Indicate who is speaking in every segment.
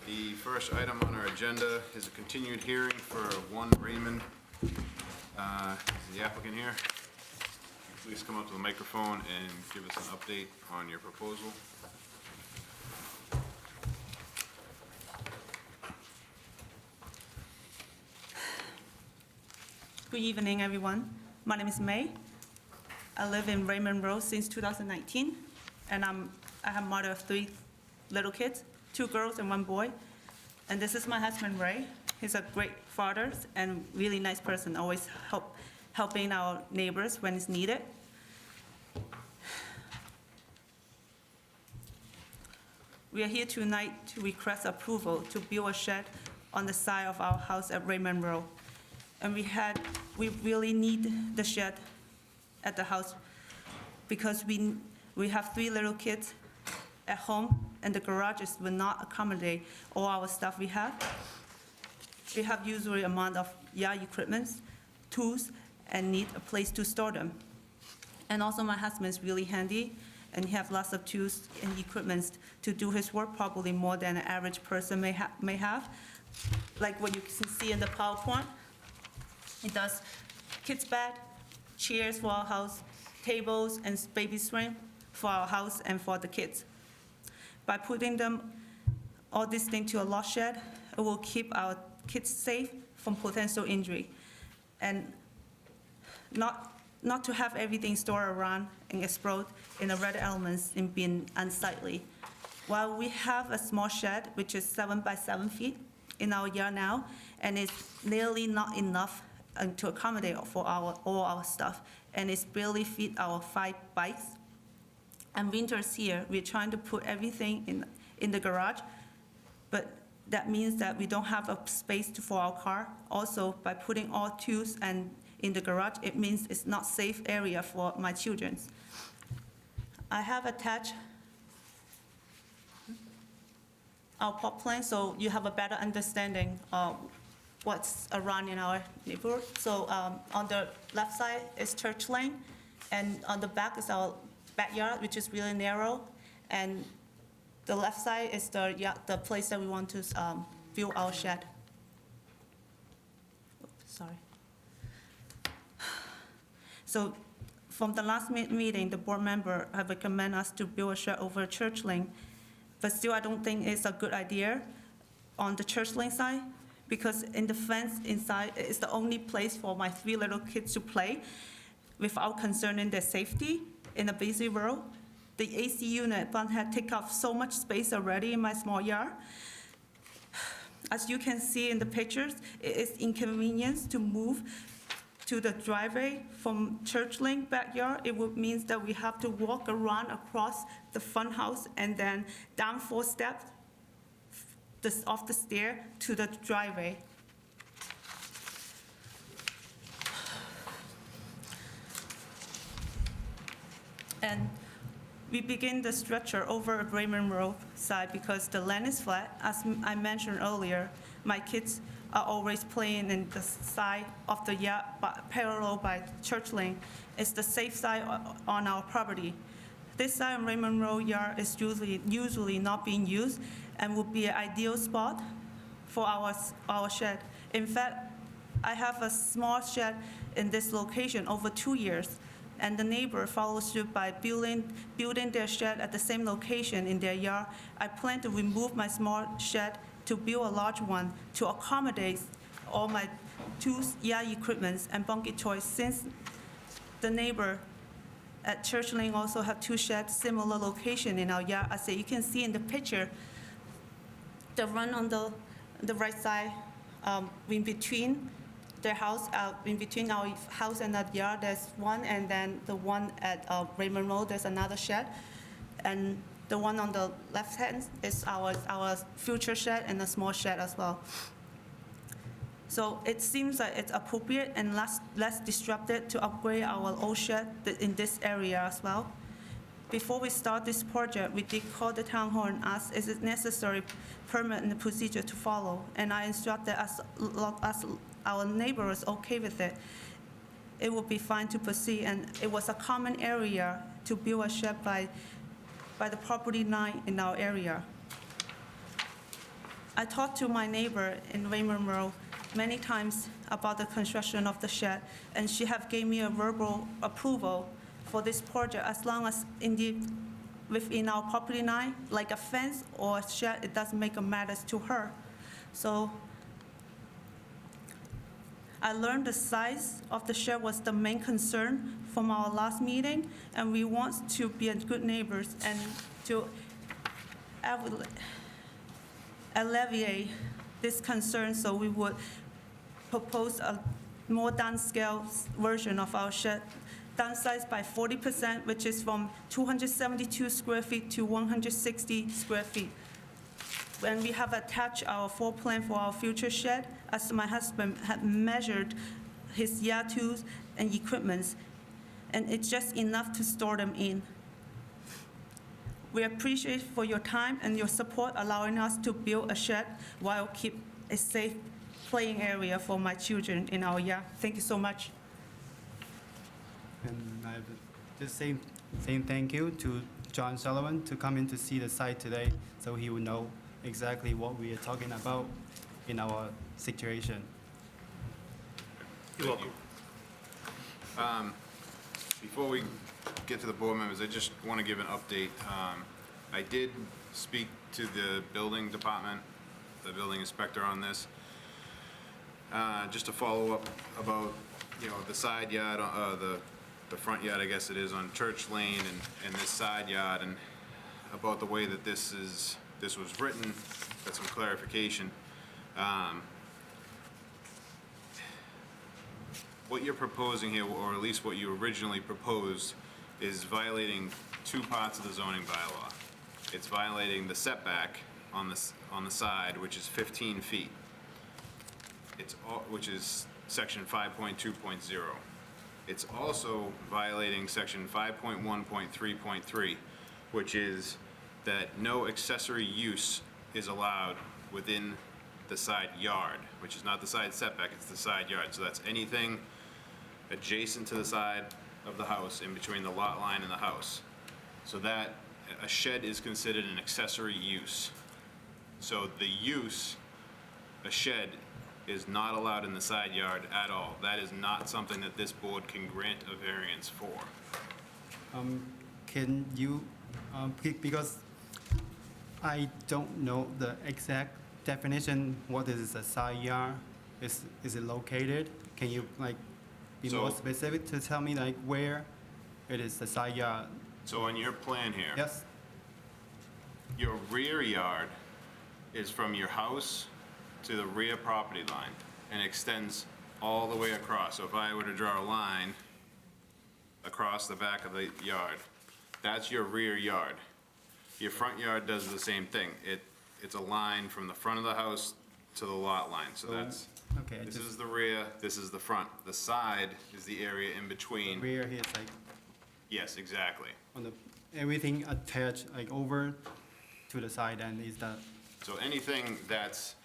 Speaker 1: The first item on our agenda is a continued hearing for 1 Raymond. Is the applicant here? Please come up to the microphone and give us an update on your proposal.
Speaker 2: Good evening, everyone. My name is May. I live in Raymond Road since 2019, and I have a mother of 3 little kids, 2 girls and 1 boy. And this is my husband, Ray. He's a great father and really nice person, always helping our neighbors when it's needed. We are here tonight to request approval to build a shed on the side of our house at Raymond Road. And we really need the shed at the house because we have 3 little kids at home, and the garages will not accommodate all our stuff we have. We have usually amount of yard equipment, tools, and need a place to store them. And also my husband's really handy, and he has lots of tools and equipment to do his work, probably more than an average person may have. Like what you can see in the PowerPoint. He does kids' bed, chairs for our house, tables, and baby swing for our house and for the kids. By putting all these things to a log shed, it will keep our kids safe from potential injury, and not to have everything stored around and explode in the red elements and being unsightly. While we have a small shed, which is 7 by 7 feet in our yard now, and it's nearly not enough to accommodate for all our stuff, and it's barely fit our 5 bikes. And winters here, we're trying to put everything in the garage, but that means that we don't have a space for our car. Also, by putting all tools and in the garage, it means it's not safe area for my children. I have attached our plot plan so you have a better understanding of what's around in our neighborhood. So on the left side is Church Lane, and on the back is our backyard, which is really narrow, and the left side is the place that we want to build our shed. Oops, sorry. So from the last meeting, the board member have recommended us to build a shed over Church Lane, but still I don't think it's a good idea on the Church Lane side, because in the fence inside is the only place for my 3 little kids to play without concerning their safety in a busy road. The AC unit had taken up so much space already in my small yard. As you can see in the pictures, it is inconvenience to move to the driveway from Church Lane backyard. It would mean that we have to walk around across the front house and then down 4 steps off the stair to the driveway. And we begin the structure over Raymond Road side because the land is flat. As I mentioned earlier, my kids are always playing in the side of the yard parallel by Church Lane. It's the safe side on our property. This side of Raymond Road yard is usually not being used and would be an ideal spot for our shed. In fact, I have a small shed in this location over 2 years, and the neighbor follows suit by building their shed at the same location in their yard. I plan to remove my small shed to build a large one to accommodate all my tools, yard equipment, and bunkie toys, since the neighbor at Church Lane also have 2 sheds, similar location in our yard. As you can see in the picture, the one on the right side, in between their house, in between our house and that yard, there's one, and then the one at Raymond Road, there's another shed. And the one on the left hand is our future shed and a small shed as well. So it seems like it's appropriate and less disruptive to upgrade our old shed in this area as well. Before we start this project, we did call the town hall and ask, is it necessary permit and procedure to follow? And I instructed as our neighbor was okay with it, it would be fine to proceed. And it was a common area to build a shed by the property line in our area. I talked to my neighbor in Raymond Road many times about the construction of the shed, and she have gave me a verbal approval for this project as long as indeed within our property line, like a fence or a shed, it doesn't make a matter to her. So I learned the size of the shed was the main concern from our last meeting, and we want to be good neighbors and to alleviate this concern, so we would propose a more downscale version of our shed, downsized by 40%, which is from 272 square feet to 160 square feet. And we have attached our floor plan for our future shed, as my husband had measured his yard tools and equipments, and it's just enough to store them in. We appreciate for your time and your support allowing us to build a shed while keep a safe playing area for my children in our yard. Thank you so much.
Speaker 3: And I just say thank you to John Sullivan to come in to see the site today, so he would know exactly what we are talking about in our situation.
Speaker 1: Thank you. Before we get to the board members, I just want to give an update. I did speak to the building department, the building inspector on this, just to follow up about, the side yard, the front yard, I guess it is, on Church Lane and this side yard, and about the way that this was written, got some clarification. What you're proposing here, or at least what you originally proposed, is violating two parts of the zoning bylaw. It's violating the setback on the side, which is 15 feet. Which is section 5.2.0. It's also violating section 5.1.3.3, which is that no accessory use is allowed within the side yard, which is not the side setback, it's the side yard. So that's anything adjacent to the side of the house, in between the lot line and the house. So that, a shed is considered an accessory use. So the use, a shed, is not allowed in the side yard at all. That is not something that this board can grant a variance for.
Speaker 3: Can you, because I don't know the exact definition, what is a side yard? Is it located? Can you be more
Speaker 1: So-
Speaker 3: specific to tell me where it is the side yard?
Speaker 1: So on your plan here.
Speaker 3: Yes,
Speaker 1: Your rear yard is from your house to the rear property line and extends all the way across. So if I were to draw a line across the back of the yard, that's your rear yard. Your front yard does the same thing. It's a line from the front of the house to the lot line. So that's,
Speaker 3: okay,
Speaker 1: this
Speaker 3: just
Speaker 1: is the rear, this is the front. The side is the area in between.
Speaker 3: rear here, it's
Speaker 1: Yes, exactly.
Speaker 3: on the, everything attached over to the side, and is that,
Speaker 1: So anything that's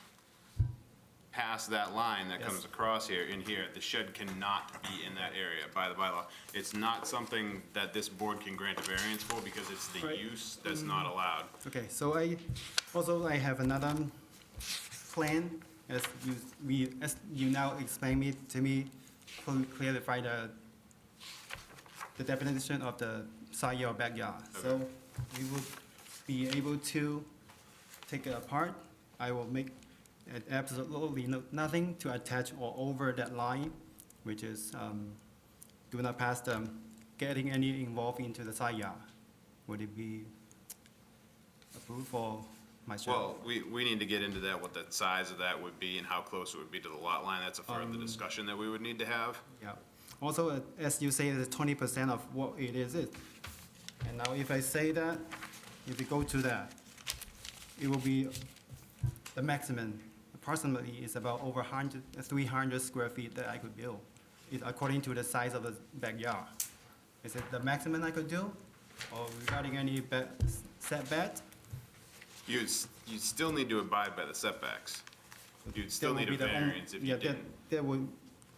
Speaker 1: past that line that
Speaker 3: Yes.
Speaker 1: comes across here, in here, the shed cannot be in that area by the bylaw. It's not something that this board can grant a variance for because it's the
Speaker 3: Right.
Speaker 1: use that's not allowed.
Speaker 3: okay, so I have another plan, as you now explain to me, clarify the definition of the side yard, backyard. So we will be able to take it apart. I will make absolutely nothing to attach or over that line, which is do not pass them getting any involved into the side yard. Would it be approved for myself?
Speaker 1: Well, we need to get into that, what the size of that would be and how close it would be to the lot line. That's a further discussion that we would need to have.
Speaker 3: Yeah. Also, as you say, it's 20% of what it is. And now if I say that, if we go to that, it will be the maximum approximately is about over 300 square feet that I could build, according to the size of the backyard. Is it the maximum I could do? Or regarding any setback?
Speaker 1: You'd still need to abide by the setbacks. You'd still
Speaker 3: That
Speaker 1: need
Speaker 3: will
Speaker 1: a
Speaker 3: be the
Speaker 1: variance if you
Speaker 3: yeah,
Speaker 1: didn't.
Speaker 3: that would,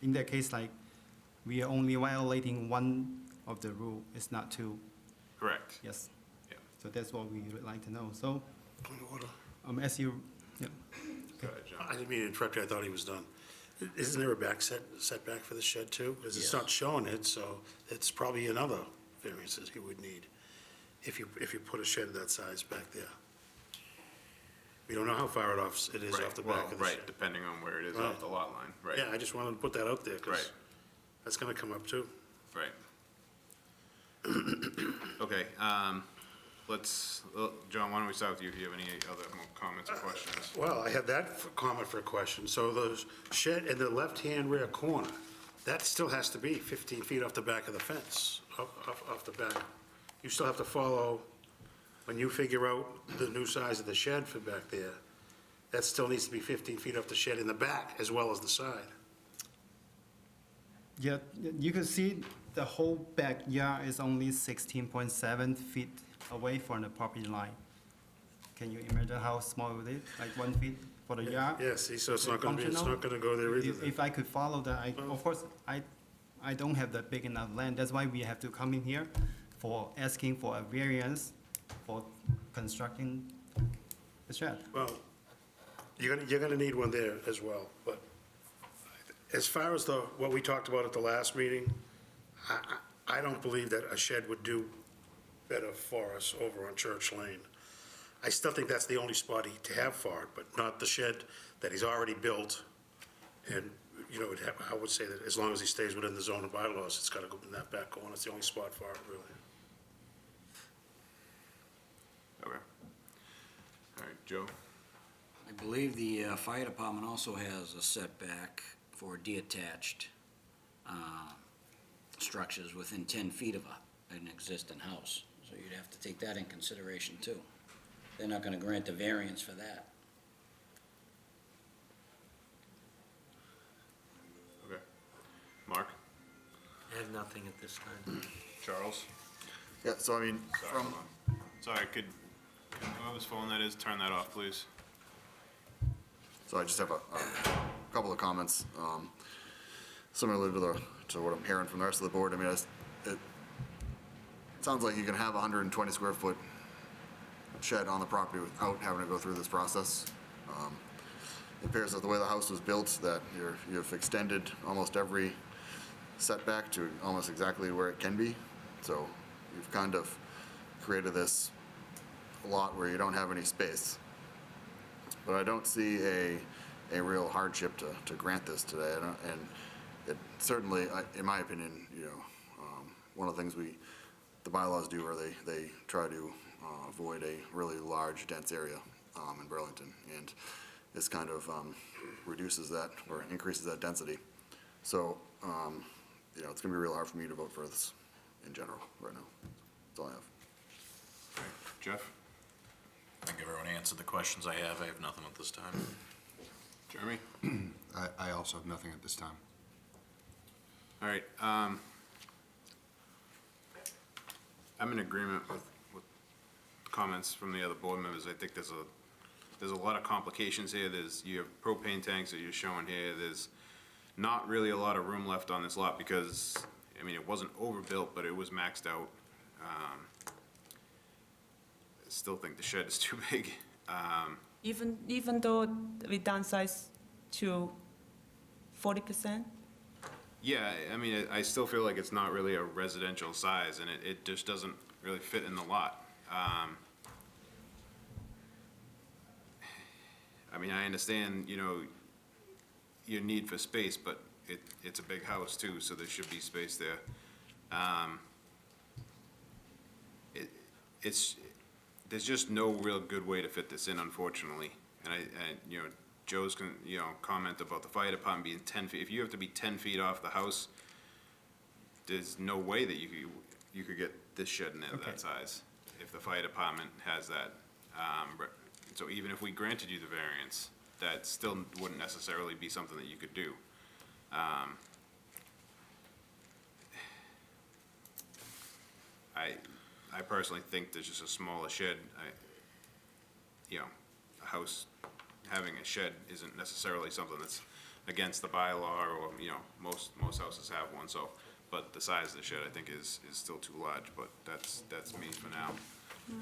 Speaker 3: in that case, we are only violating one of the rule, it's not two.
Speaker 1: Correct.
Speaker 3: Yes.
Speaker 1: Yeah.
Speaker 3: So that's what we would like to know. So, as you, yeah.
Speaker 1: John.
Speaker 4: I didn't mean to interrupt you, I thought he was done. Isn't there a setback for the shed too? Because it's
Speaker 5: Yes.
Speaker 4: not showing it, so it's probably another variances he would need if you put a shed that size back there. We don't know how far it is off the
Speaker 1: Right,
Speaker 4: back of the
Speaker 1: well,
Speaker 4: shed.
Speaker 1: right, depending on where it is
Speaker 4: Right.
Speaker 1: off the lot line, right,
Speaker 4: Yeah, I just wanted to put that out there, because
Speaker 1: Right.
Speaker 4: that's gonna come up too.
Speaker 1: right. Okay, John, why don't we start with you, if you have any other more comments or questions?
Speaker 4: Well, I have that comment for a question. So the shed in the left-hand rear corner, that still has to be 15 feet off the back of the fence, off the back. You still have to follow, when you figure out the new size of the shed for back there, that still needs to be 15 feet off the shed in the back as well as the side.
Speaker 3: Yeah, you can see the whole backyard is only 16.7 feet away from the property line. Can you imagine how small it is, like 1 feet for the yard?
Speaker 4: Yeah, see, so it's not gonna
Speaker 3: Functional?
Speaker 4: go there either.
Speaker 3: If I could follow that, of course, I don't have that big enough land. That's why we have to come in here for asking for a variance for constructing the shed.
Speaker 4: Well, you're gonna need one there as well, but as far as what we talked about at the last meeting, I don't believe that a shed would do better for us over on Church Lane. I still think that's the only spot to have for it, but not the shed that he's already built. And, you know, I would say that as long as he stays within the zone of bylaws, it's gotta go in that back corner. It's the only spot for it, really.
Speaker 1: Okay. All right, Joe?
Speaker 5: I believe the fire department also has a setback for detached structures within 10 feet of an existing house. So you'd have to take that in consideration too. They're not gonna grant a variance for that.
Speaker 1: Okay. Mark?
Speaker 6: I have nothing at this time.
Speaker 1: Charles?
Speaker 7: Yeah, so I mean,
Speaker 1: Sorry,
Speaker 7: from,
Speaker 1: hold on. Sorry, could whoever's phone that is, turn that off, please?
Speaker 7: so I just have a couple of comments, similar to what I'm hearing from the rest of the board. I mean, it sounds like you can have a 120 square foot shed on the property without having to go through this process. It appears that the way the house was built, that you've extended almost every setback to almost exactly where it can be. So you've kind of created this lot where you don't have any space. But I don't see a real hardship to grant this today. And it certainly, in my opinion, one of the things the bylaws do are they try to avoid a really large, dense area in Burlington. And this kind of reduces that or increases that density. So, it's gonna be real hard for me to vote for this in general right now. That's all I have.
Speaker 1: All right, Jeff?
Speaker 8: I think everyone answered the questions I have. I have nothing at this time.
Speaker 1: Jeremy?
Speaker 9: I also have nothing at this time.
Speaker 1: All right, I'm in agreement with comments from the other board members. I think there's a lot of complications here. You have propane tanks that you're showing here. There's not really a lot of room left on this lot because, I mean, it wasn't overbuilt, but it was maxed out. I still think the shed is too big.
Speaker 2: Even though we downsize to 40%?
Speaker 1: Yeah, I mean, I still feel like it's not really a residential size, and it just doesn't really fit in the lot. I mean, I understand, your need for space, but it's a big house too, so there should be space there. There's just no real good way to fit this in, unfortunately. And Joe's comment about the fire department being 10 feet. If you have to be 10 feet off the house, there's no way that you could get this shed in there that size, if the fire department has that. So even if we granted you the variance, that still wouldn't necessarily be something that you could do. I personally think there's just a smaller shed. A house having a shed isn't necessarily something that's against the bylaw, or, most houses have one, so, but the size of the shed, I think, is still too large, but that's me for now.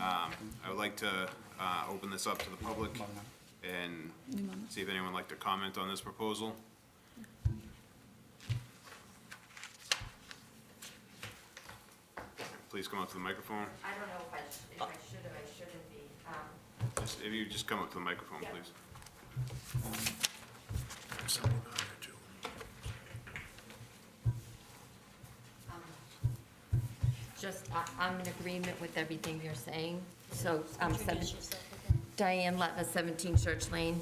Speaker 1: I would like to open this up to the public. and see if anyone would like to comment on this proposal. Please come up to the microphone.
Speaker 10: I don't know if I should or I shouldn't be.
Speaker 1: If you just come up to the microphone,
Speaker 10: Yeah.
Speaker 1: please.
Speaker 10: Just, I'm in agreement with everything you're saying. So, Diane Letna, 17 Church Lane.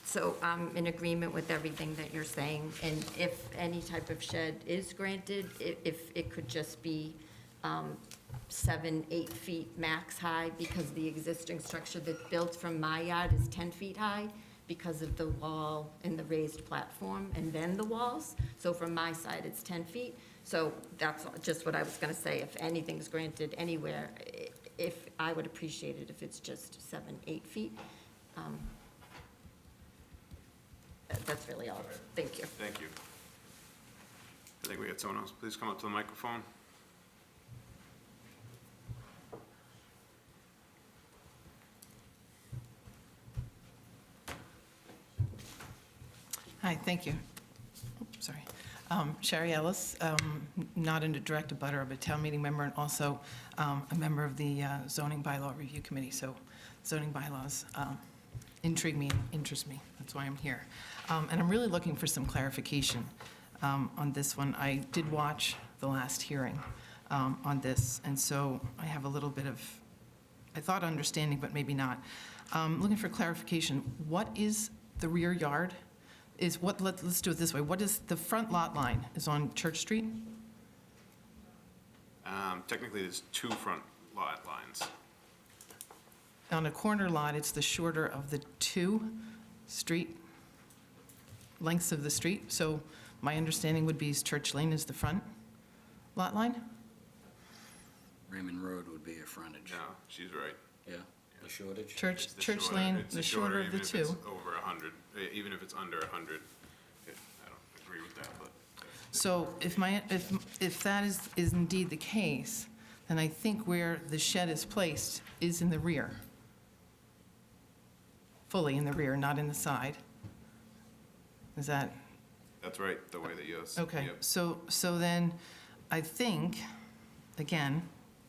Speaker 10: So I'm in agreement with everything that you're saying. And if any type of shed is granted, if it could just be 7, 8 feet max high, because the existing structure that's built from my yard is 10 feet high because of the wall and the raised platform and then the walls. So from my side, it's 10 feet. So that's just what I was going to say. If anything's granted anywhere, if, I would appreciate it if it's just 7, 8 feet. That's really all. Thank you.
Speaker 1: Thank you. I think we got someone else. Please come up to the microphone.
Speaker 11: Hi, thank you. Oops, sorry. Sherry Ellis, not a direct abutter, but town meeting member, and also a member of the zoning bylaw review committee. So zoning bylaws intrigue me and interest me. That's why I'm here. And I'm really looking for some clarification on this one. I did watch the last hearing on this, and so I have a little bit of, I thought understanding, but maybe not. Looking for clarification. What is the rear yard? Let's do it this way. What is, the front lot line is on Church Street?
Speaker 1: Technically, there's 2 front lot lines.
Speaker 11: On a corner lot, it's the shorter of the 2 lengths of the street. So my understanding would be Church Lane is the front lot line?
Speaker 5: Raymond Road would be a frontage.
Speaker 1: No, she's right.
Speaker 5: Yeah, the shortage?
Speaker 1: It's the
Speaker 11: Church
Speaker 1: shorter-
Speaker 11: Lane,
Speaker 1: it's
Speaker 11: the shorter of the
Speaker 1: even if it's
Speaker 11: 2.
Speaker 1: over 100, even if it's under 100. I don't agree with that, but.
Speaker 11: So if that is indeed the case, then I think where the shed is placed is in the rear. Fully in the rear, not in the side. Is that,
Speaker 1: That's right, the way that yours.
Speaker 11: okay.
Speaker 1: Yep.
Speaker 11: So then, I think, again,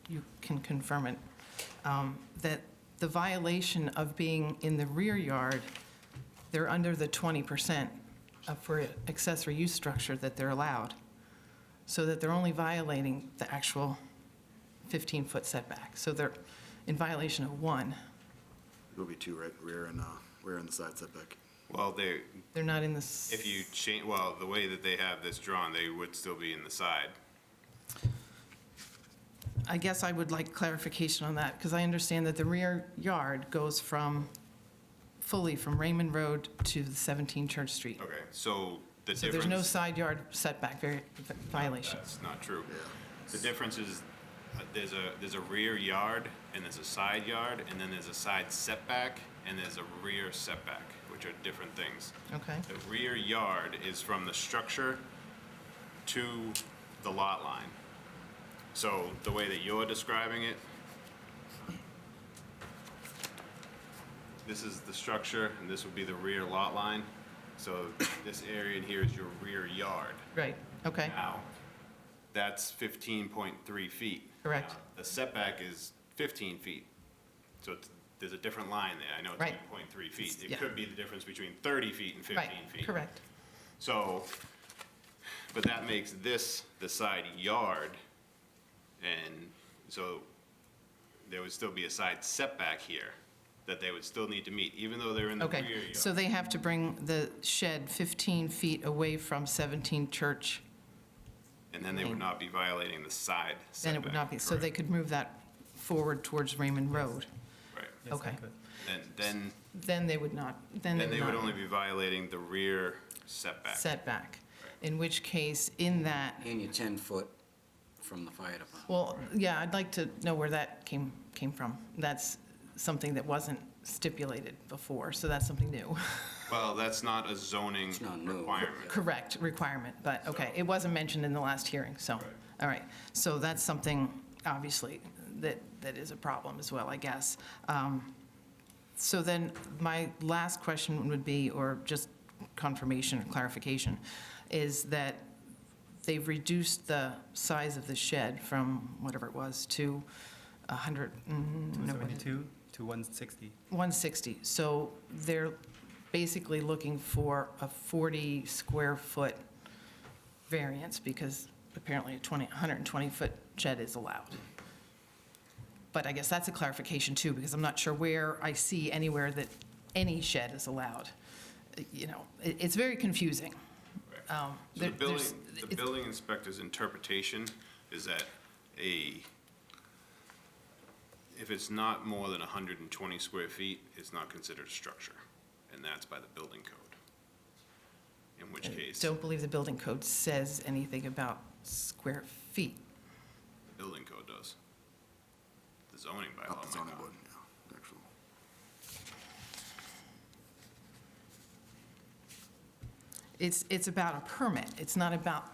Speaker 11: you can confirm it, that the violation of being in the rear yard, they're under the 20% for accessory use structure that they're allowed, so that they're only violating the actual 15-foot setback. So they're in violation of 1.
Speaker 7: It'll be 2, right, rear and the side setback.
Speaker 1: Well,
Speaker 11: They're not in the...
Speaker 1: if you change, well, the way that they have this drawn, they would still be in the side.
Speaker 11: I guess I would like clarification on that, because I understand that the rear yard goes fully from Raymond Road to the 17 Church Street.
Speaker 1: Okay, so the difference.
Speaker 11: So there's no side yard setback violation.
Speaker 1: That's not true. The difference is, there's a rear yard, and there's a side yard, and then there's a side setback, and there's a rear setback, which are different things.
Speaker 11: Okay,
Speaker 1: The rear yard is from the structure to the lot line. So the way that you're describing it, this is the structure, and this would be the rear lot line. So this area in here is your rear yard.
Speaker 11: right, okay,
Speaker 1: Now, that's 15.3 feet.
Speaker 11: Correct.
Speaker 1: Now, the setback is 15 feet. So there's a different line there. I know it's
Speaker 11: Right.
Speaker 1: 8.3 feet. It
Speaker 11: Yeah.
Speaker 1: could be the difference between 30 feet and 15
Speaker 11: right,
Speaker 1: feet.
Speaker 11: correct.
Speaker 1: So, but that makes this the side yard, and so there would still be a side setback here that they would still need to meet, even though they're in the rear
Speaker 11: Okay,
Speaker 1: yard.
Speaker 11: so they have to bring the shed 15 feet away from 17 Church,
Speaker 1: And then they would not be violating the side setback.
Speaker 11: then it would not be, so they
Speaker 1: correct.
Speaker 11: could move that forward towards Raymond Road.
Speaker 1: Right.
Speaker 3: Yes, I
Speaker 11: Okay.
Speaker 3: could.
Speaker 1: And then
Speaker 11: Then they would not,
Speaker 1: then they would only be violating the rear setback.
Speaker 11: setback, in which case, in that,
Speaker 5: And you're 10 foot from the fire department.
Speaker 11: well, yeah, I'd like to know where that came from. That's something that wasn't stipulated before, so that's something new.
Speaker 1: Well, that's not a zoning
Speaker 5: It's not new.
Speaker 1: requirement.
Speaker 11: Correct, requirement, but, okay, it wasn't mentioned in the last hearing, so, all right. So that's something, obviously, that is a problem as well, I guess. So then, my last question would be, or just confirmation or clarification, is that they've reduced the size of the shed from whatever it was to 100, no, what is it?
Speaker 3: 272 to 160.
Speaker 11: 160. So they're basically looking for a 40 square foot variance because apparently a 120-foot shed is allowed. But I guess that's a clarification too, because I'm not sure where I see anywhere that any shed is allowed. You know, it's very confusing.
Speaker 1: So
Speaker 11: There-
Speaker 1: the
Speaker 11: there's-
Speaker 1: the building inspector's interpretation is that if it's not more than 120 square feet, it's not considered a structure, and that's by the building code. In which
Speaker 11: I
Speaker 1: case,
Speaker 11: don't believe the building code says anything about square feet.
Speaker 1: the building code does. The zoning bylaw
Speaker 7: Not the
Speaker 1: might
Speaker 7: zoning
Speaker 1: not.
Speaker 7: board, yeah, actually.
Speaker 11: It's about a permit. It's not about,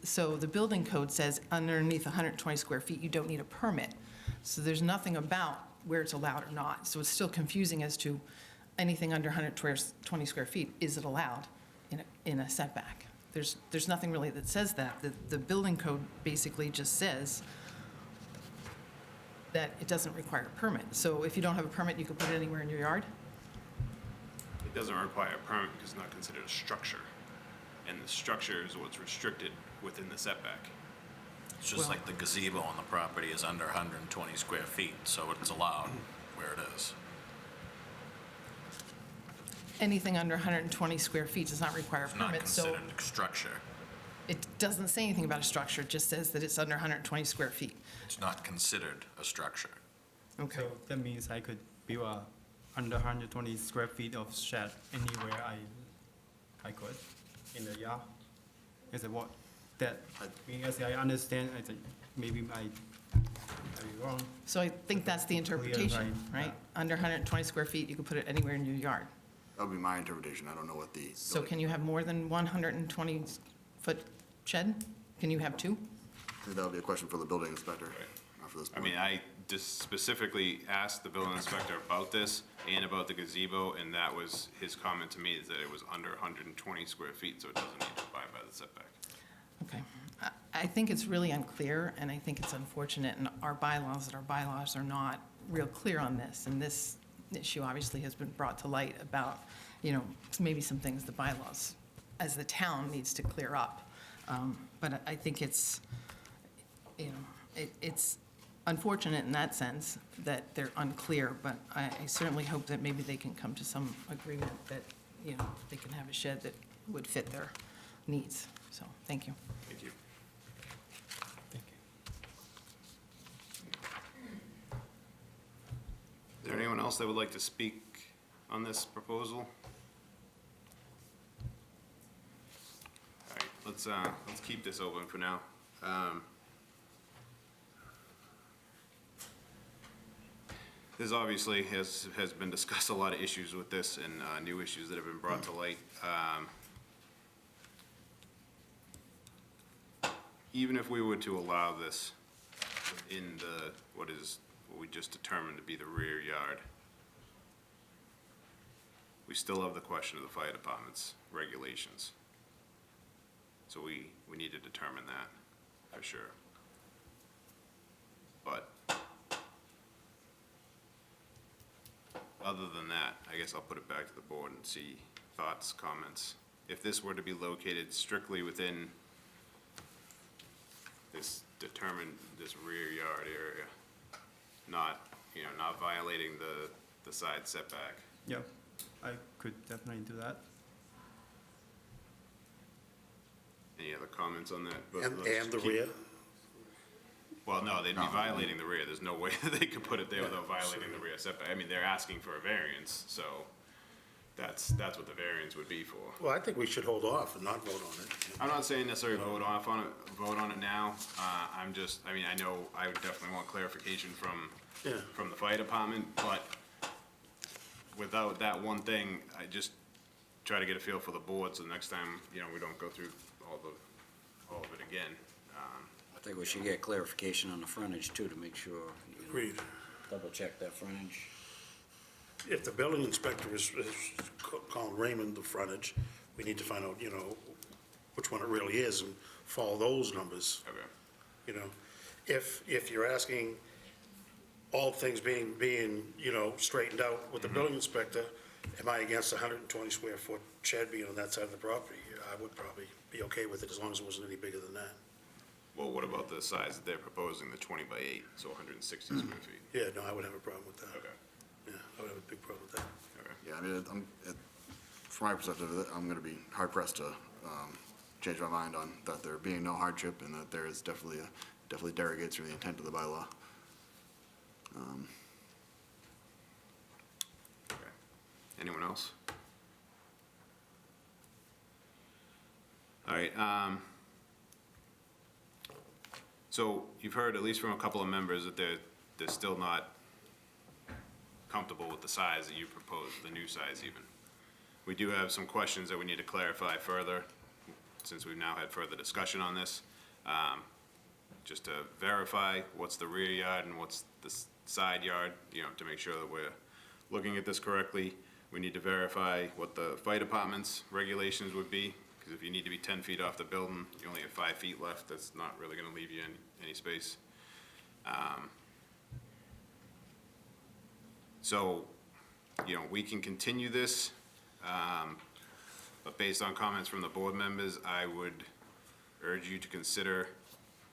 Speaker 11: so the building code says underneath 120 square feet, you don't need a permit. So there's nothing about where it's allowed or not. So it's still confusing as to anything under 120 square feet, is it allowed in a setback? There's nothing really that says that. The building code basically just says that it doesn't require a permit. So if you don't have a permit, you can put it anywhere in your yard?
Speaker 1: It doesn't require a permit because it's not considered a structure. And the structure is what's restricted within the setback.
Speaker 8: It's just
Speaker 11: Well-
Speaker 8: like the gazebo on the property is under 120 square feet, so it's allowed where it is.
Speaker 11: Anything under 120 square feet does not require a
Speaker 8: It's not
Speaker 11: permit, so
Speaker 8: considered a structure.
Speaker 11: it doesn't say anything about a structure, it just says that it's under 120 square feet.
Speaker 8: It's not considered a structure.
Speaker 11: Okay.
Speaker 3: So that means I could build a under 120 square feet of shed anywhere I could in the yard. Is it what that? As I understand, I think maybe I'm wrong.
Speaker 11: So I think that's the interpretation,
Speaker 3: right,
Speaker 11: right? Under 120 square feet, you could put it anywhere in your yard.
Speaker 7: That would be my interpretation. I don't know what the.
Speaker 11: So can you have more than 120-foot shed? Can you have two?
Speaker 7: I think that would be a question for the building inspector, not for this
Speaker 1: I
Speaker 7: board.
Speaker 1: mean, I just specifically asked the building inspector about this and about the gazebo, and that was his comment to me, is that it was under 120 square feet, so it doesn't need to abide by the setback.
Speaker 11: Okay. I think it's really unclear, and I think it's unfortunate, and our bylaws are not real clear on this. And this issue obviously has been brought to light about, you know, maybe some things the bylaws, as the town, needs to clear up. But I think it's, you know, it's unfortunate in that sense that they're unclear, but I certainly hope that maybe they can come to some agreement that, you know, they can have a shed that would fit their needs. So, thank you.
Speaker 1: Thank you. Is there anyone else that would like to speak on this proposal? All right, let's keep this open for now. There's obviously, has been discussed, a lot of issues with this and new issues that have been brought to light. Even if we were to allow this in what we just determined to be the rear yard, we still have the question of the fire department's regulations. So we need to determine that, for sure. But other than that, I guess I'll put it back to the board and see thoughts, comments. If this were to be located strictly within this rear yard area, not violating the side setback.
Speaker 3: Yeah, I could definitely do that.
Speaker 1: Any other comments on that? But let's
Speaker 4: And the
Speaker 1: keep-
Speaker 4: rear?
Speaker 1: Well, no, they'd be violating the rear. There's no way that they could put it there without violating the rear setback. I mean, they're asking for a variance, so that's what the variance would be for.
Speaker 4: Well, I think we should hold off and not vote on it.
Speaker 1: I'm not saying necessarily vote on it now. I know I would definitely want clarification
Speaker 4: Yeah.
Speaker 1: from the fire department, but without that one thing, I just try to get a feel for the board, so the next time, we don't go through all of it again.
Speaker 5: I think we should get clarification on the frontage too, to make sure,
Speaker 4: Agreed.
Speaker 5: double check that frontage.
Speaker 4: if the building inspector is calling Raymond the frontage, we need to find out, you know, which one it really is and follow those numbers.
Speaker 1: Okay.
Speaker 4: You know, if you're asking all things being, you know, straightened out with the building inspector, am I against a 120 square foot shed being on that side of the property? I would probably be okay with it as long as it wasn't any bigger than that.
Speaker 1: Well, what about the size that they're proposing, the 20 by 8, so 160 square feet?
Speaker 4: Yeah, no, I would have a problem with that.
Speaker 1: Okay,
Speaker 4: Yeah, I would have a big problem with that.
Speaker 1: okay.
Speaker 7: Yeah, I mean, from my perspective, I'm going to be hard pressed to change my mind on that there being no hardship and that there is definitely derogates from the intent of the bylaw.
Speaker 1: Okay. Anyone else? All right, so you've heard, at least from a couple of members, that they're still not comfortable with the size that you proposed, the new size even. We do have some questions that we need to clarify further, since we've now had further discussion on this. Just to verify what's the rear yard and what's the side yard, you know, to make sure that we're looking at this correctly. We need to verify what the fire department's regulations would be, because if you need to be 10 feet off the building, you only have 5 feet left. That's not really gonna leave you any space. So, you know, we can continue this, but based on comments from the board members, I would urge you to consider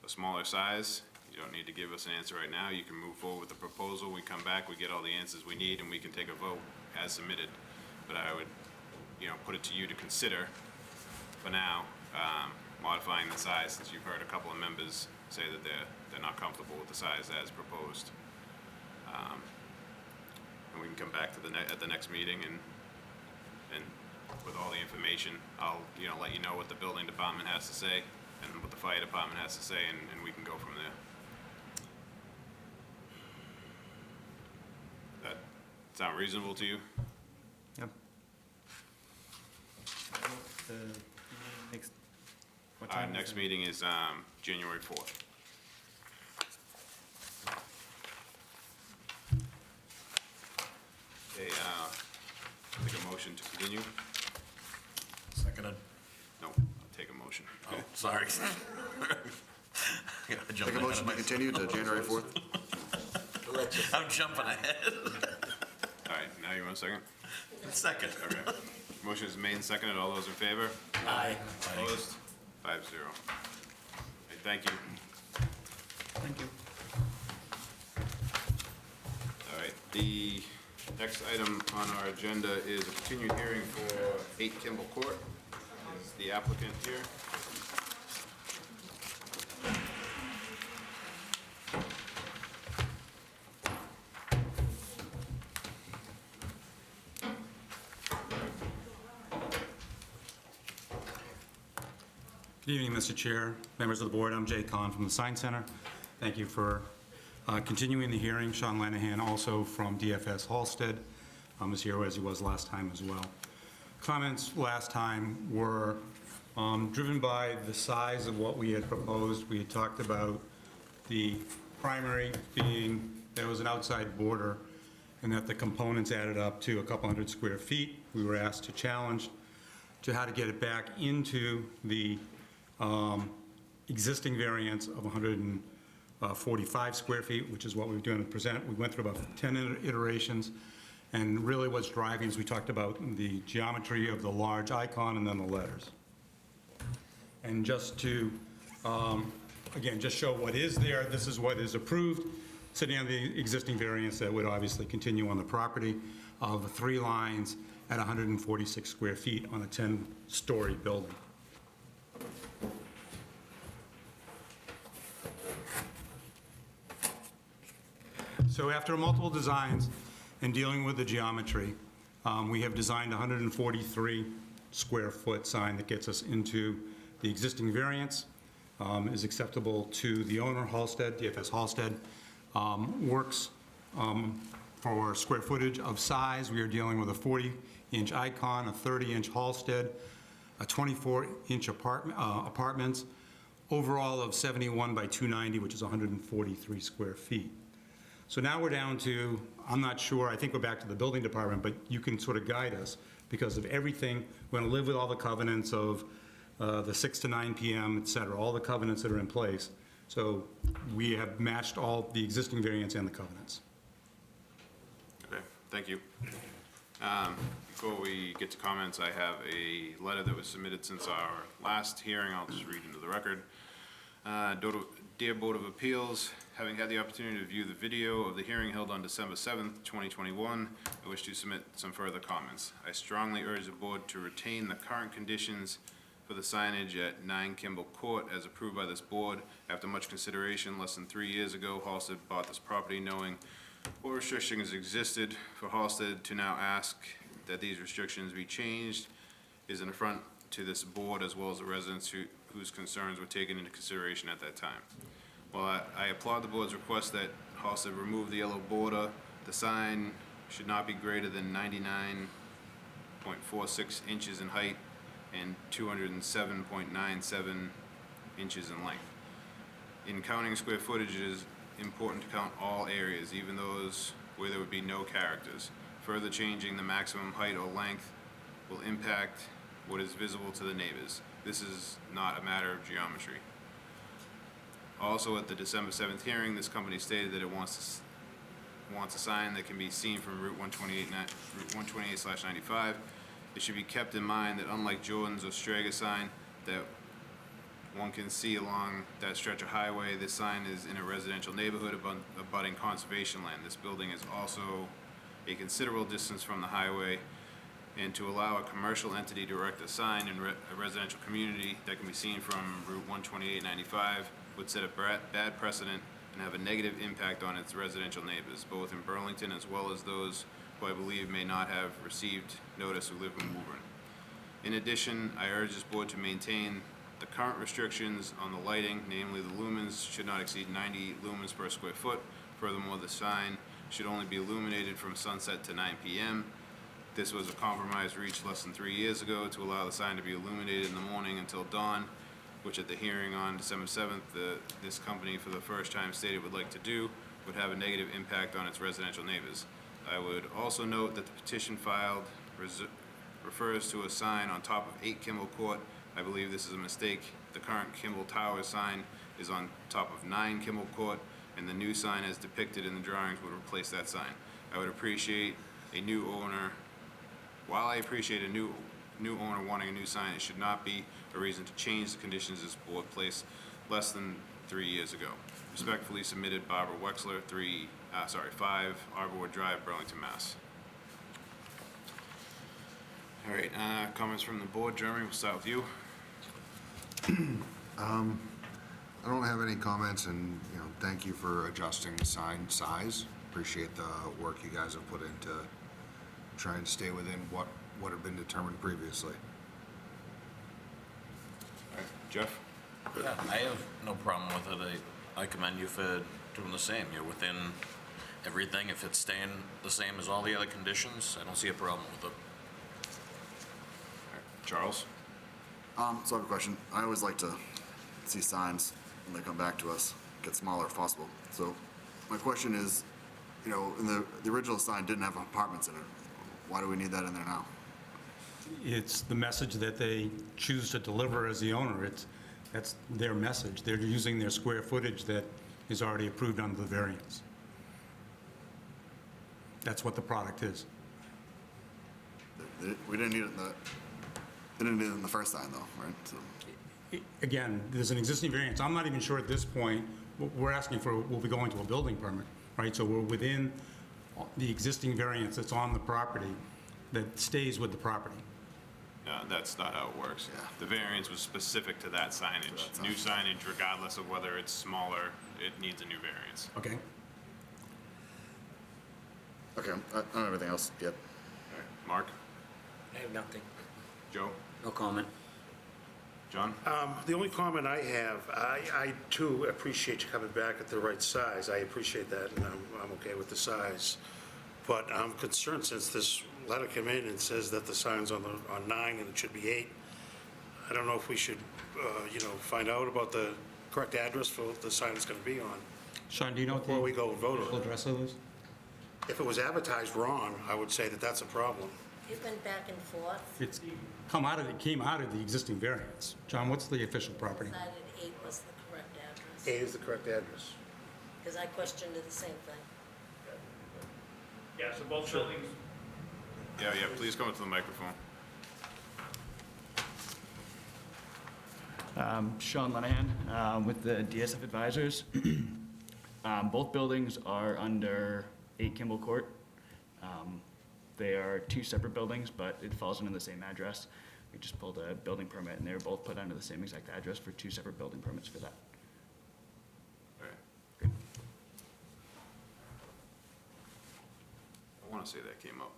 Speaker 1: a smaller size. You don't need to give us an answer right now. You can move forward with the proposal. We come back, we get all the answers we need, and we can take a vote as submitted. But I would, you know, put it to you to consider, for now, modifying the size, since you've heard a couple of members say that they're not comfortable with the size as proposed. And we can come back to at the next meeting and with all the information, I'll, you know, let you know what the building department has to say and what the fire department has to say, and we can go from there. That sound reasonable to you?
Speaker 3: Yep. Next. What
Speaker 1: Our
Speaker 3: time is
Speaker 1: next
Speaker 3: it?
Speaker 1: meeting is January 4th. Okay, take a motion to continue?
Speaker 8: Seconded.
Speaker 1: No, I'll take a motion.
Speaker 8: Oh, sorry. Yeah,
Speaker 7: Take a motion to continue to January 4th.
Speaker 8: I'm jumping ahead.
Speaker 1: All right, now you want a second?
Speaker 8: Second.
Speaker 1: Okay. Motion is made and seconded. All those in favor?
Speaker 8: Aye.
Speaker 1: Opposed? 5-0. Okay, thank you.
Speaker 3: Thank you.
Speaker 1: All right, the next item on our agenda is a continued hearing for 8 Kimball Court. Is the applicant here?
Speaker 12: Good evening, Mr. Chair, members of the board. I'm Jay Kahn from the Sign Center. Thank you for continuing the hearing. Sean Lanahan, also from DFS Halsted, is here as he was last time as well. Comments last time were driven by the size of what we had proposed. We had talked about the primary being there was an outside border and that the components added up to a couple hundred square feet. We were asked to challenge to how to get it back into the existing variance of 145 square feet, which is what we were doing to present. We went through about 10 iterations, and really what's driving is we talked about the geometry of the large icon and then the letters. And just to, again, just show what is there, this is what is approved, sitting on the existing variance that would obviously continue on the property of 3 lines at 146 square feet on a 10-story building. So after multiple designs and dealing with the geometry, we have designed a 143 square foot sign that gets us into the existing variance, is acceptable to the owner, Halsted, DFS Halsted. Works for square footage of size. We are dealing with a 40-inch icon, a 30-inch Halsted, a 24-inch apartments, overall of 71 by 290, which is 143 square feet. So now we're down to, I'm not sure, I think we're back to the building department, but you can sort of guide us because of everything. We're going to live with all the covenants of the 6 to 9 PM, et cetera, all the covenants that are in place. So we have matched all the existing variants and the covenants.
Speaker 1: Okay, thank you. Before we get to comments, I have a letter that was submitted since our last hearing. I'll just read into the record. Dear Board of Appeals, having had the opportunity to view the video of the hearing held on December 7th, 2021, I wish to submit some further comments. I strongly urge the board to retain the current conditions for the signage at 9 Kimball Court as approved by this board. After much consideration, less than 3 years ago, Halsted bought this property knowing what restrictions existed. For Halsted to now ask that these restrictions be changed is an affront to this board as well as the residents whose concerns were taken into consideration at that time. While I applaud the board's request that Halsted remove the yellow border, the sign should not be greater than 99.46 inches in height and 207.97 inches in length. In counting square footage, it is important to count all areas, even those where there would be no characters. Further changing the maximum height or length will impact what is visible to the neighbors. This is not a matter of geometry. Also, at the December 7th hearing, this company stated that it wants a sign that can be seen from Route 128/95. It should be kept in mind that unlike Jordan's or Strager sign that one can see along that stretch of highway, this sign is in a residential neighborhood abutting conservation land. This building is also a considerable distance from the highway, and to allow a commercial entity to erect a sign in a residential community that can be seen from Route 128/95 would set a bad precedent and have a negative impact on its residential neighbors, both in Burlington as well as those who I believe may not have received notice who live in Woburn. In addition, I urge this board to maintain the current restrictions on the lighting, namely the lumens should not exceed 90 lumens per square foot. Furthermore, the sign should only be illuminated from sunset to 9 PM. This was a compromise reached less than 3 years ago to allow the sign to be illuminated in the morning until dawn, which at the hearing on December 7th, this company for the first time stated would like to do, would have a negative impact on its residential neighbors. I would also note that the petition filed refers to a sign on top of 8 Kimball Court. I believe this is a mistake. The current Kimball Tower sign is on top of 9 Kimball Court, and the new sign as depicted in the drawings would replace that sign. I would appreciate a new owner, while I appreciate a new owner wanting a new sign, it should not be a reason to change the conditions this board placed less than 3 years ago. Respectfully submitted, Barbara Wexler, 5 Arborwood Drive, Burlington, Mass. All right, comments from the board. Jeremy, we'll start with you.
Speaker 9: I don't have any comments, and, thank you for adjusting the sign size. Appreciate the work you guys have put into trying to stay within what had been determined previously.
Speaker 1: All right, Jeff?
Speaker 8: Yeah, I have no problem with it. I commend you for doing the same. You're within everything. If it's staying the same as all the other conditions, I don't see a problem with it.
Speaker 1: All right, Charles?
Speaker 7: So I have a question. I always like to see signs when they come back to us, get smaller if possible. So my question is, in the original sign didn't have apartments in it. Why do we need that in there now?
Speaker 12: It's the message that they choose to deliver as the owner. That's their message. They're using their square footage that is already approved under the variance. That's what the product is.
Speaker 7: We didn't need it in the first sign though, right? So,
Speaker 12: Again, there's an existing variance. I'm not even sure at this point, what we're asking for will be going to a building permit, right? So we're within the existing variance that's on the property that stays with the property.
Speaker 1: No, that's not how it works.
Speaker 7: Yeah.
Speaker 1: The variance was specific to that signage. New signage, regardless of whether it's smaller, it needs a new variance.
Speaker 12: Okay?
Speaker 7: okay, I don't have anything else yet.
Speaker 1: All right, Mark?
Speaker 6: I have nothing.
Speaker 1: Joe?
Speaker 5: No comment.
Speaker 1: John?
Speaker 4: The only comment I have, I too appreciate you coming back at the right size. I appreciate that, and I'm okay with the size. But I'm concerned, since this letter came in and says that the sign's on 9 and it should be 8. I don't know if we should, find out about the correct address for what the sign is going to be on.
Speaker 12: Sean, do you know what
Speaker 4: before we
Speaker 12: the
Speaker 4: go vote
Speaker 12: full
Speaker 4: on it.
Speaker 12: address of it is?
Speaker 4: If it was advertised wrong, I would say that that's a problem.
Speaker 13: It went back and forth.
Speaker 12: It came out of the existing variance. John, what's the official property?
Speaker 13: Decided 8 was the correct address.
Speaker 4: 8 is the correct address.
Speaker 13: Because I questioned it the same thing.
Speaker 14: Yeah, so both buildings.
Speaker 1: Yeah, please come up to the microphone.
Speaker 15: Sean Lenahan with the DSF Advisors. Both buildings are under 8 Kimball Court. They are 2 separate buildings, but it falls under the same address. We just pulled a building permit, and they were both put under the same exact address for 2 separate building permits for that.
Speaker 1: All right. I want to say that came up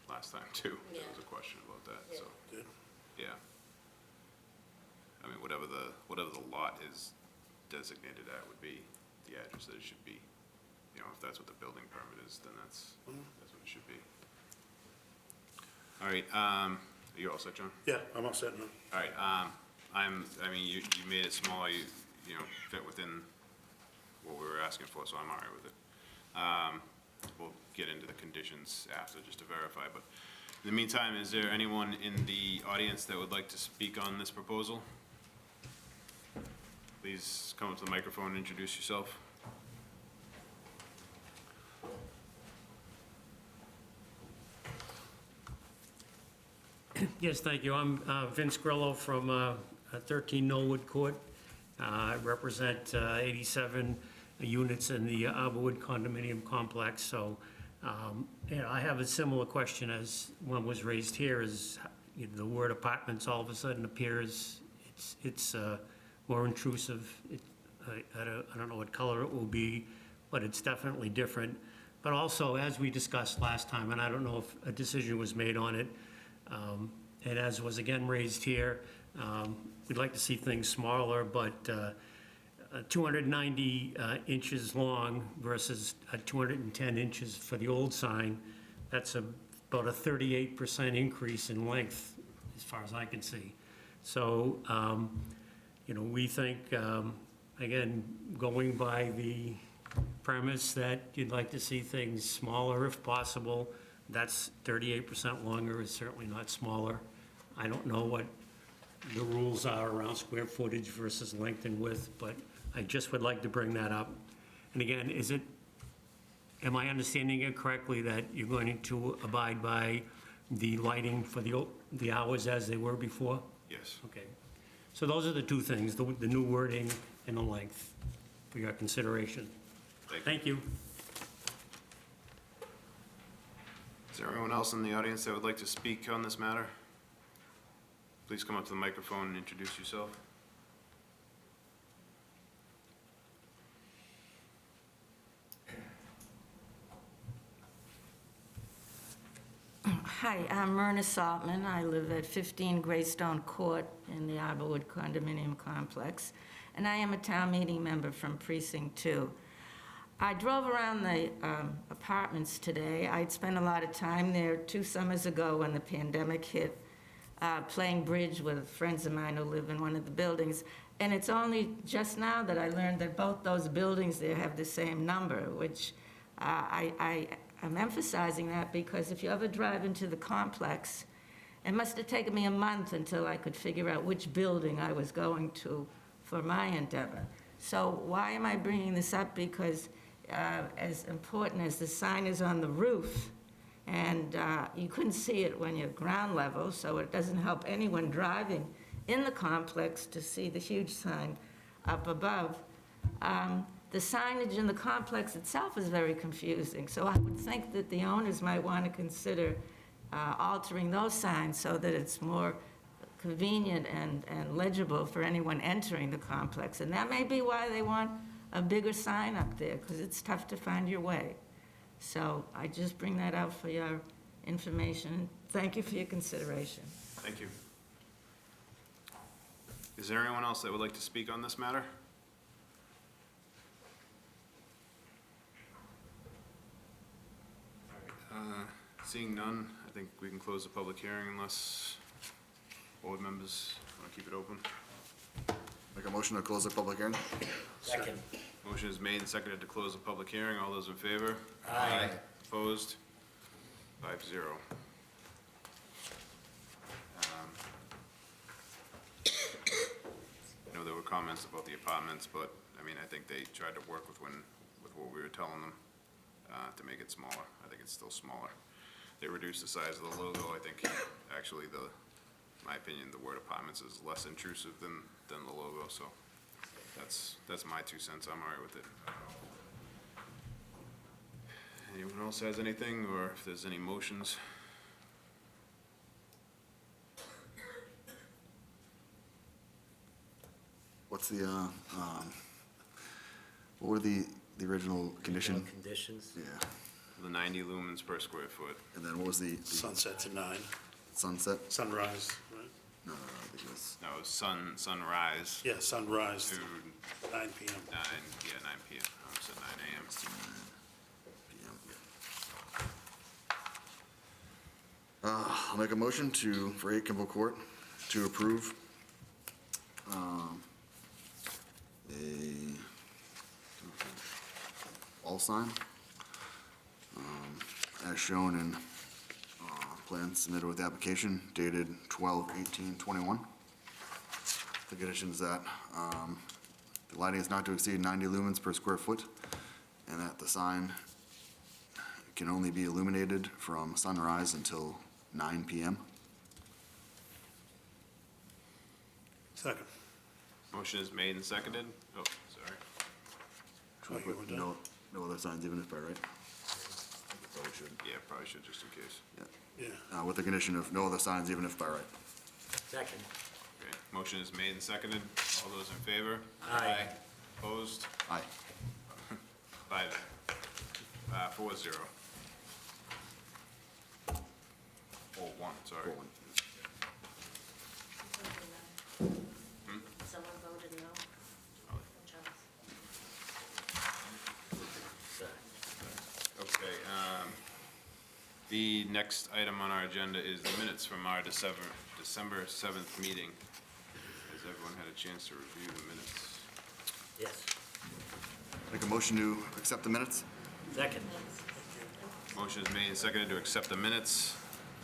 Speaker 1: last time, too. There was a question about that, so.
Speaker 4: Good.
Speaker 1: Yeah. I mean, whatever the lot is designated at would be the address that it should be. You know, if that's what the building permit is, then that's what it should be. All right, are you all set, John?
Speaker 4: Yeah, I'm all set now.
Speaker 1: All right, I mean, you made it small, you know, fit within what we were asking for, so I'm all right with it. We'll get into the conditions after, just to verify, but in the meantime, is there anyone in the audience that would like to speak on this proposal? Please come up to the microphone and introduce yourself.
Speaker 14: Yes, thank you. I'm Vince Grillo from 13 Knollwood Court. I represent 87 units in the Arborwood condominium complex. So, I have a similar question as one was raised here, is the word apartments all of a sudden appears, it's more intrusive. I don't know what color it will be, but it's definitely different. But also, as we discussed last time, and I don't know if a decision was made on it, and as was again raised here, we'd like to see things smaller, but 290 inches long versus 210 inches for the old sign, that's about a 38% increase in length, as far as I can see. So, we think, again, going by the premise that you'd like to see things smaller if possible, that's 38% longer is certainly not smaller. I don't know what the rules are around square footage versus length and width, but I just would like to bring that up. And again, am I understanding it correctly that you're going to abide by the lighting for the hours as they were before?
Speaker 1: Yes.
Speaker 14: Okay. So those are the two things, the new wording and the length for your consideration. Thank you.
Speaker 1: Is there anyone else in the audience that would like to speak on this matter? Please come up to the microphone and introduce yourself.
Speaker 13: Hi, I'm Myrna Saltman. I live at 15 Greystone Court in the Arborwood condominium complex, and I am a town meeting member from Precinct 2. I drove around the apartments today. I'd spent a lot of time there 2 summers ago when the pandemic hit, playing bridge with friends of mine who live in one of the buildings. And it's only just now that I learned that both those buildings there have the same number, which I'm emphasizing that because if you ever drive into the complex, it must have taken me a month until I could figure out which building I was going to for my endeavor. So why am I bringing this up? Because as important as the sign is on the roof, and you couldn't see it when you're ground level, so it doesn't help anyone driving in the complex to see the huge sign up above. The signage in the complex itself is very confusing, so I would think that the owners might want to consider altering those signs so that it's more convenient and legible for anyone entering the complex. And that may be why they want a bigger sign up there, because it's tough to find your way. So I just bring that out for your information. Thank you for your consideration.
Speaker 1: Thank you. Is there anyone else that would like to speak on this matter? Seeing none, I think we can close the public hearing unless board members want to keep it open.
Speaker 7: Make a motion to close the public hearing?
Speaker 5: Second.
Speaker 1: Motion is made and seconded to close the public hearing. All those in favor?
Speaker 6: Aye.
Speaker 1: Opposed? 5-0. I know there were comments about the apartments, but, I mean, I think they tried to work with what we were telling them, to make it smaller. I think it's still smaller. They reduced the size of the logo. I think, actually, my opinion, the word apartments is less intrusive than the logo, so that's my 2 cents. I'm all right with it. Anyone else has anything, or if there's any motions?
Speaker 7: What's the, what were the original condition?
Speaker 6: Conditions?
Speaker 7: Yeah,
Speaker 1: The 90 lumens per square foot.
Speaker 7: and then what was the
Speaker 4: Sunset to 9,
Speaker 7: sunset?
Speaker 4: sunrise, right?
Speaker 7: No, I think it was,
Speaker 1: No, it was sunrise
Speaker 4: Yeah, sunrise
Speaker 1: to
Speaker 4: to 9 PM.
Speaker 1: 9 PM. I almost said 9 AM.
Speaker 7: I'll make a motion for 8 Kimball Court to approve a wall sign as shown in plans submitted with the application dated 12/18/21. The conditions that the lighting is not to exceed 90 lumens per square foot, and that the sign can only be illuminated from sunrise until 9 PM.
Speaker 4: Second.
Speaker 1: Motion is made and seconded. Oh, sorry.
Speaker 4: Oh, you were done?
Speaker 7: No other signs, even if by right? Probably should.
Speaker 1: Yeah, probably should, just in case.
Speaker 4: Yeah.
Speaker 7: With the condition of no other signs, even if by right.
Speaker 6: Second.
Speaker 1: Okay, motion is made and seconded. All those in favor?
Speaker 6: Aye.
Speaker 1: Opposed?
Speaker 7: Aye.
Speaker 1: 4-0. 4-1, sorry.
Speaker 7: 4-1.
Speaker 13: Someone voted no?
Speaker 1: Okay, the next item on our agenda is the minutes from our December 7th meeting. Has everyone had a chance to review the minutes?
Speaker 6: Yes.
Speaker 7: Make a motion to accept the minutes?
Speaker 6: Second.
Speaker 1: Motion is made and seconded to accept the minutes.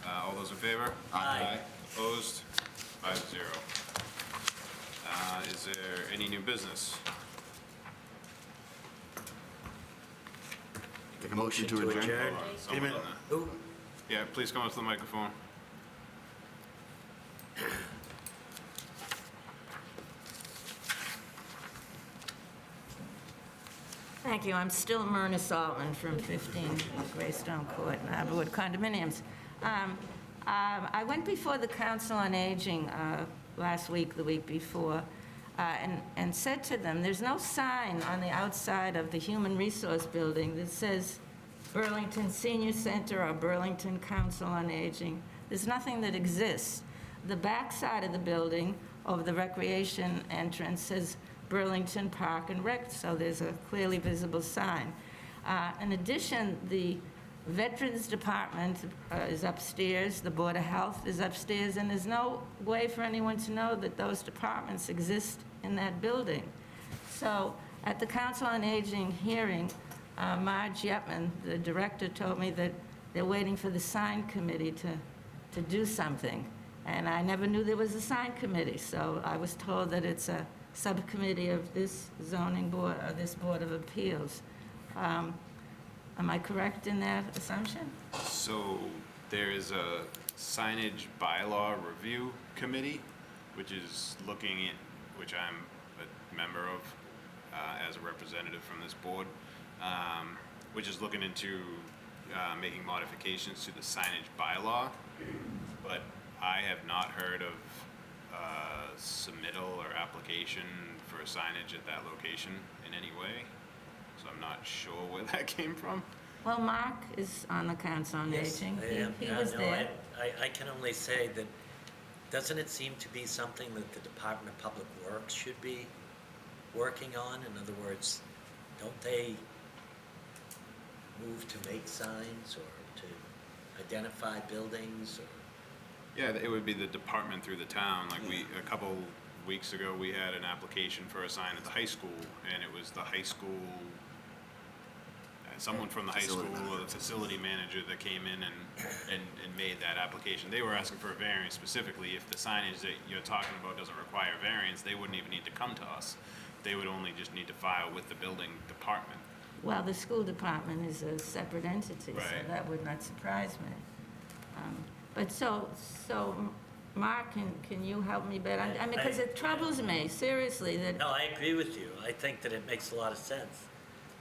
Speaker 1: All those in favor?
Speaker 6: Aye.
Speaker 1: Opposed? 5-0. Is there any new business?
Speaker 7: Make a motion to adjourn?
Speaker 1: Hold on, someone
Speaker 4: Amen.
Speaker 1: on that.
Speaker 6: Who?
Speaker 1: Yeah, please come up to the microphone.
Speaker 13: Thank you. I'm still Myrna Saltman from 15 Greystone Court, Arborwood Condominiums. I went before the Council on Aging last week, the week before, and said to them, there's no sign on the outside of the Human Resource Building that says Burlington Senior Center or Burlington Council on Aging. There's nothing that exists. The back side of the building, over the recreation entrance, says Burlington Park and Rec, so there's a clearly visible sign. In addition, the Veterans Department is upstairs, the Board of Health is upstairs, and there's no way for anyone to know that those departments exist in that building. So at the Council on Aging hearing, Marge Yepman, the director, told me that they're waiting for the sign committee to do something. And I never knew there was a sign committee, so I was told that it's a subcommittee of this zoning board, or this Board of Appeals. Am I correct in that assumption?
Speaker 1: So there is a signage bylaw review committee, which is looking at, which I'm a member of as a representative from this board, which is looking into making modifications to the signage bylaw. But I have not heard of submittal or application for signage at that location in any way. So I'm not sure where that came from.
Speaker 13: Well, Mark is on the Council on
Speaker 6: Yes,
Speaker 13: Aging.
Speaker 6: I am.
Speaker 13: He
Speaker 6: Yeah,
Speaker 13: was
Speaker 6: no,
Speaker 13: there.
Speaker 6: I can only say that, doesn't it seem to be something that the Department of Public Works should be working on? In other words, don't they move to make signs or to identify buildings or?
Speaker 1: Yeah, it would be the department through the town, like a couple weeks ago, we had an application for a sign at the high school, and it was the high school, someone from the high school or the facility manager that came in and made that application. They were asking for a variance specifically. If the signage that you're talking about doesn't require variance, they wouldn't even need to come to us. They would only just need to file with the building department.
Speaker 13: Well, the school department is a separate entity, so
Speaker 1: Right.
Speaker 13: that would not surprise me. But so, Mark, can you help me better? I mean, because it troubles me, seriously, that,
Speaker 6: No, I agree with you. I think that it makes a lot of sense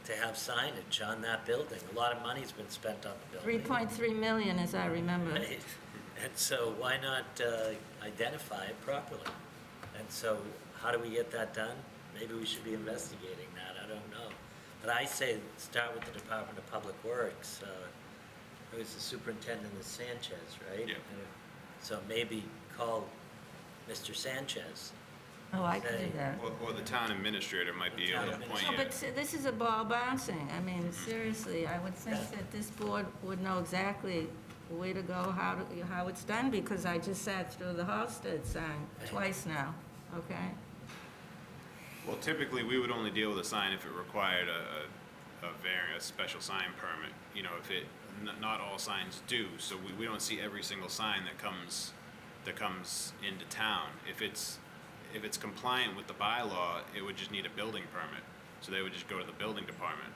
Speaker 6: to have signage on that building. A lot of money's been spent on the building.
Speaker 13: 3.3 million, as I remember.
Speaker 6: Right. And so why not identify it properly? And so how do we get that done? Maybe we should be investigating that, I don't know. But I say start with the Department of Public Works. It was the superintendent is Sanchez, right?
Speaker 1: Yeah.
Speaker 6: So maybe call Mr. Sanchez.
Speaker 13: Oh, I can do that.
Speaker 1: Or the town administrator might be able to point
Speaker 13: No,
Speaker 1: you.
Speaker 13: but this is a ball bouncing. I mean, seriously, I would think that this board would know exactly where to go, how it's done, because I just sat through the Halsted sign twice now, okay?
Speaker 1: Well, typically, we would only deal with a sign if it required a special sign permit. You know, if it, not all signs do, so we don't see every single sign that comes into town. If it's compliant with the bylaw, it would just need a building permit, so they would just go to the building department.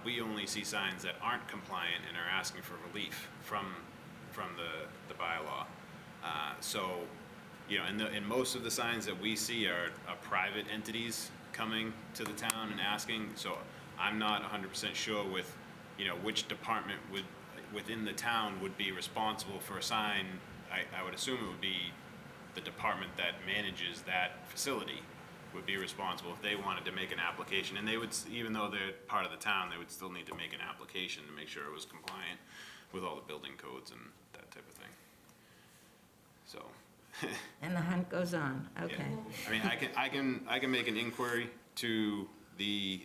Speaker 1: We only see signs that aren't compliant and are asking for relief from the bylaw. So, you know, and most of the signs that we see are private entities coming to the town and asking, so I'm not 100% sure with, you know, which department within the town would be responsible for a sign. I would assume it would be the department that manages that facility would be responsible if they wanted to make an application. And they would, even though they're part of the town, they would still need to make an application to make sure it was compliant with all the building codes and that type of thing. So.
Speaker 13: And the hunt goes on, okay.
Speaker 1: Yeah. I mean, I can make an inquiry to the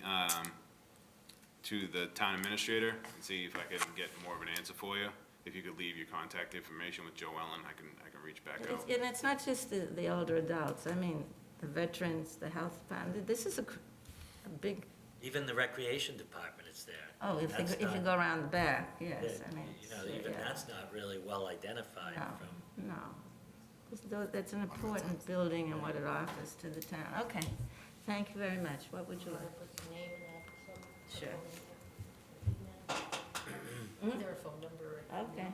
Speaker 1: town administrator and see if I can get more of an answer for you. If you could leave your contact information with Joe Ellen, I can reach back out.
Speaker 13: And it's not just the older adults, I mean, the veterans, the health department, this is a big,
Speaker 6: Even the recreation department is there.
Speaker 13: oh, if
Speaker 6: That's
Speaker 13: you
Speaker 6: not-
Speaker 13: go around the back, yes,
Speaker 6: Yeah,
Speaker 13: I mean.
Speaker 6: You know, even
Speaker 13: yeah.
Speaker 6: that's not really well identified
Speaker 13: No,
Speaker 6: from.
Speaker 13: no. That's an important building and what it offers to the town. Okay, thank you very much. What would you like? Sure.
Speaker 10: Either a phone number or.
Speaker 13: Okay.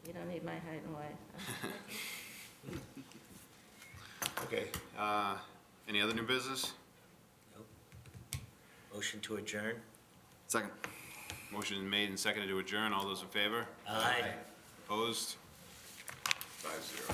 Speaker 13: You don't need my height and weight.
Speaker 1: Okay, any other new business?
Speaker 6: Motion to adjourn?
Speaker 7: Second.
Speaker 1: Motion is made and seconded to adjourn. All those in favor?
Speaker 6: Aye.
Speaker 1: Opposed? 5-0.